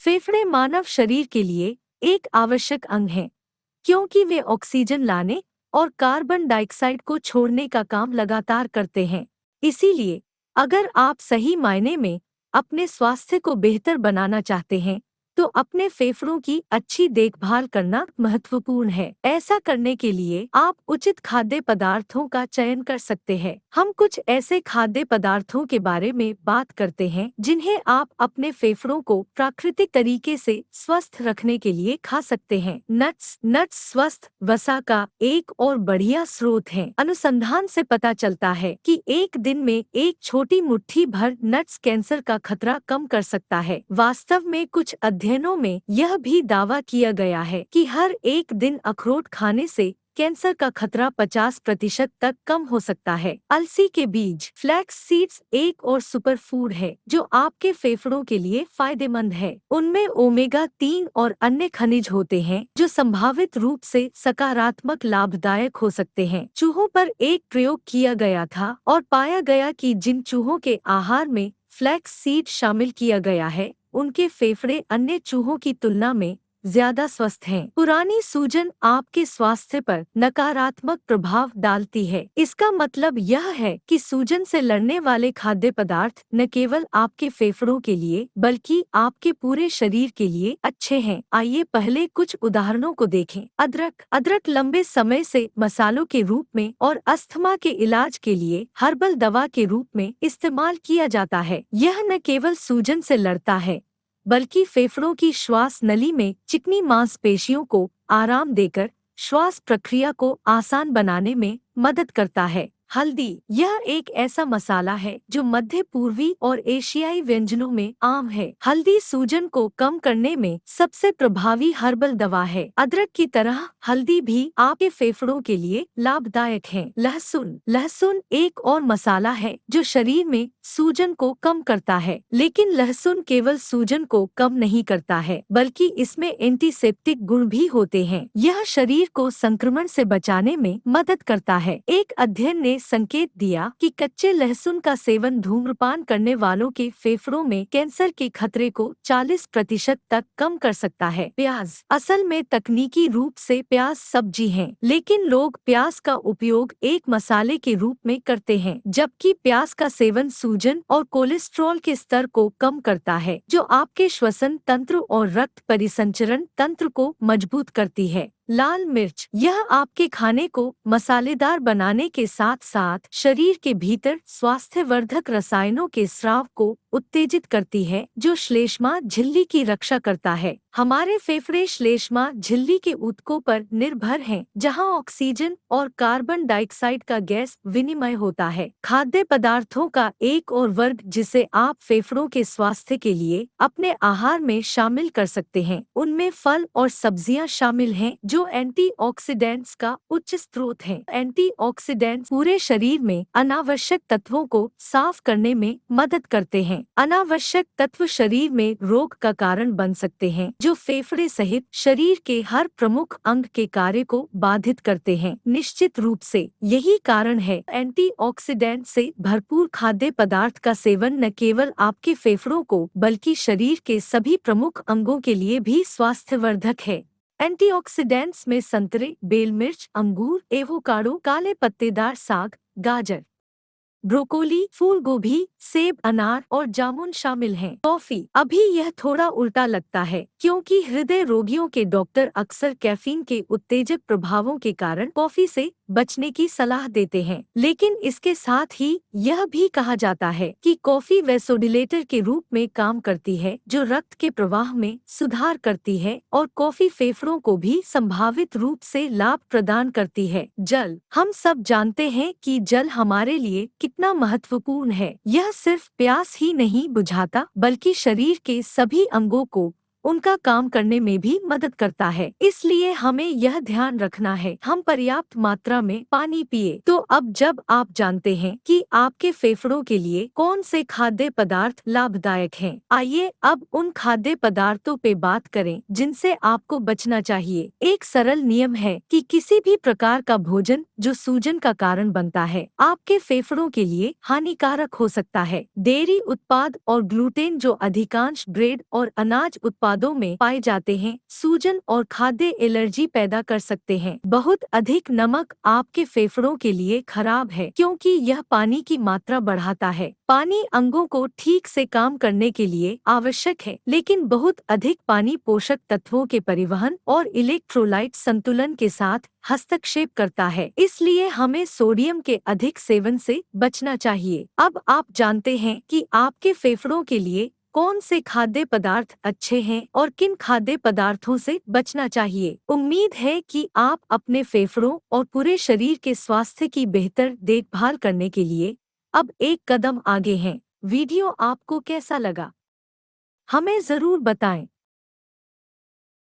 फेफड़े मानव शरीर के लिए एक आवश्यक अंग हैं, क्योंकि वे ऑक्सीजन लाने और कार्बन डाइऑक्साइड को छोड़ने का काम लगातार करते हैं। इसीलिए अगर आप सही मायने में अपने स्वास्थ्य को बेहतर बनाना चाहते हैं, तो अपने फेफड़ों की अच्छी देखभाल करना महत्वपूर्ण है। ऐसा करने के लिए आप उचित खाद्य पदार्थों का चयन कर सकते हैं। हम कुछ ऐसे खाद्य पदार्थों के बारे में बात करते हैं जिन्हें आप अपने फेफड़ों को प्राकृतिक तरीके से स्वस्थ रखने के लिए खा सकते हैं। नट्स स्वस्थ वसा का एक और बढ़िया स्रोत है। अनुसंधान से पता चलता है कि एक दिन में एक छोटी मुट्ठी भर नट्स कैंसर का खतरा कम कर सकता है। वास्तव में कुछ अध्ययनों में यह भी दावा किया गया है कि हर एक दिन अखरोट खाने से कैंसर का खतरा 50% तक कम हो सकता है। अलसी के बीज फ्लैक्स सीड्स एक और सुपर फूड है जो आपके फेफड़ों के लिए फायदेमंद है। उनमें ओमेगा 3 और अन्य खनिज होते हैं जो संभावित रूप से सकारात्मक लाभदायक हो सकते हैं। चूहों पर एक प्रयोग किया गया था और पाया गया कि जिन चूहों के आहार में फ्लैक्स सीड शामिल किया गया है, उनके फेफड़े अन्य चूहों की तुलना में ज्यादा स्वस्थ हैं। पुरानी सूजन आपके स्वास्थ्य पर नकारात्मक प्रभाव डालती है। इसका मतलब यह है कि सूजन से लड़ने वाले खाद्य पदार्थ न केवल आपके फेफड़ों के लिए बल्कि आपके पूरे शरीर के लिए अच्छे हैं। आइए पहले कुछ उदाहरणों को देखें। अदरक लंबे समय से मसालों के रूप में और अस्थमा के इलाज के लिए हर्बल दवा के रूप में इस्तेमाल किया जाता है। यह न केवल सूजन से लड़ता है बल्कि फेफड़ों की श्वास नली में चिकनी मांसपेशियों को आराम देकर श्वास प्रक्रिया को आसान बनाने में मदद करता है। हल्दी यह एक ऐसा मसाला है जो मध्य पूर्वी और एशियाई व्यंजनों में आम है। हल्दी सूजन को कम करने में सबसे प्रभावी हर्बल दवा है। अदरक की तरह हल्दी भी आपके फेफड़ों के लिए लाभदायक है। लहसुन एक और मसाला है जो शरीर में सूजन को कम करता है, लेकिन लहसुन केवल सूजन को कम नहीं करता है बल्कि इसमें एंटीसेप्टिक गुण भी होते हैं। यह शरीर को संक्रमण से बचाने में मदद करता है। एक अध्ययन ने संकेत दिया कि कच्चे लहसुन का सेवन धूम्रपान करने वालों के फेफड़ों में कैंसर के खतरे को 40% तक कम कर सकता है। प्याज असल में तकनीकी रूप से प्याज सब्जी है, लेकिन लोग प्याज का उपयोग एक मसाले के रूप में करते हैं, जबकि प्याज का सेवन सूजन और कोलेस्ट्रॉल के स्तर को कम करता है, जो आपके श्वसन तंत्र और रक्त परिसंचरण तंत्र को मजबूत करती है। लाल मिर्च यह आपके खाने को मसालेदार बनाने के साथ साथ शरीर के भीतर स्वास्थ्यवर्धक रसायनों के स्राव को उत्तेजित करती है, जो श्लेष्मा झिल्ली की रक्षा करता है। हमारे फेफड़े श्लेष्मा झिल्ली के ऊतकों पर निर्भर हैं, जहां ऑक्सीजन और कार्बन डाइऑक्साइड का गैस विनिमय होता है। खाद्य पदार्थों का एक और वर्ग जिसे आप फेफड़ों के स्वास्थ्य के लिए अपने आहार में शामिल कर सकते हैं, उनमें फल और सब्जियां शामिल हैं, जो एंटीऑक्सीडेंट्स का उच्च स्रोत हैं। एंटीऑक्सीडेंट्स पूरे शरीर में अनावश्यक तत्वों को साफ करने में मदद करते हैं। अनावश्यक तत्व शरीर में रोग का कारण बन सकते हैं, जो फेफड़े सहित शरीर के हर प्रमुख अंग के कार्य को बाधित करते हैं। निश्चित रूप से यही कारण है एंटीऑक्सीडेंट से भरपूर खाद्य पदार्थ का सेवन न केवल आपके फेफड़ों को बल्कि शरीर के सभी प्रमुख अंगों के लिए भी स्वास्थ्यवर्धक है। एंटीऑक्सीडेंट्स में संतरे, बेल मिर्च, अंगूर, एवोकाडो, काले पत्तेदार साग, गाजर, ब्रोकोली, फूल गोभी, सेब, अनार और जामुन शामिल हैं। कॉफी अभी यह थोड़ा उल्टा लगता है, क्योंकि हृदय रोगियों के डॉक्टर अक्सर कैफीन के उत्तेजक प्रभावों के कारण कॉफी से बचने की सलाह देते हैं, लेकिन इसके साथ ही यह भी कहा जाता है कि कॉफी वैसोडिलेटर के रूप में काम करती है, जो रक्त के प्रवाह में सुधार करती है और कॉफी फेफड़ों को भी संभावित रूप से लाभ प्रदान करती है। जल हम सब जानते हैं कि जल हमारे लिए कितना महत्वपूर्ण है। यह सिर्फ प्यास ही नहीं बुझाता बल्कि शरीर के सभी अंगों को उनका काम करने में भी मदद करता है। इसलिए हमें यह ध्यान रखना है हम पर्याप्त मात्रा में पानी पिए। तो अब जब आप जानते हैं कि आपके फेफड़ों के लिए कौन से खाद्य पदार्थ लाभदायक हैं, आइए अब उन खाद्य पदार्थों पे बात करें जिनसे आपको बचना चाहिए। एक सरल नियम है कि किसी भी प्रकार का भोजन जो सूजन का कारण बनता है, आपके फेफड़ों के लिए हानिकारक हो सकता है। डेयरी उत्पाद और ग्लूटेन जो अधिकांश ब्रेड और अनाज उत्पाद उत्पादों में पाए जाते हैं, सूजन और खाद्य एलर्जी पैदा कर सकते हैं। बहुत अधिक नमक आपके फेफड़ों के लिए खराब है क्योंकि यह पानी की मात्रा बढ़ाता है। पानी अंगों को ठीक से काम करने के लिए आवश्यक है, लेकिन बहुत अधिक पानी पोषक तत्वों के परिवहन और इलेक्ट्रोलाइट संतुलन के साथ हस्तक्षेप करता है। इसलिए हमें सोडियम के अधिक सेवन से बचना चाहिए। अब आप जानते हैं कि आपके फेफड़ों के लिए कौन से खाद्य पदार्थ अच्छे हैं और किन खाद्य पदार्थों से बचना चाहिए। उम्मीद है कि आप अपने फेफड़ों और पूरे शरीर के स्वास्थ्य की बेहतर देखभाल करने के लिए अब एक कदम आगे हैं। वीडियो आपको कैसा लगा? हमें जरूर बताएं।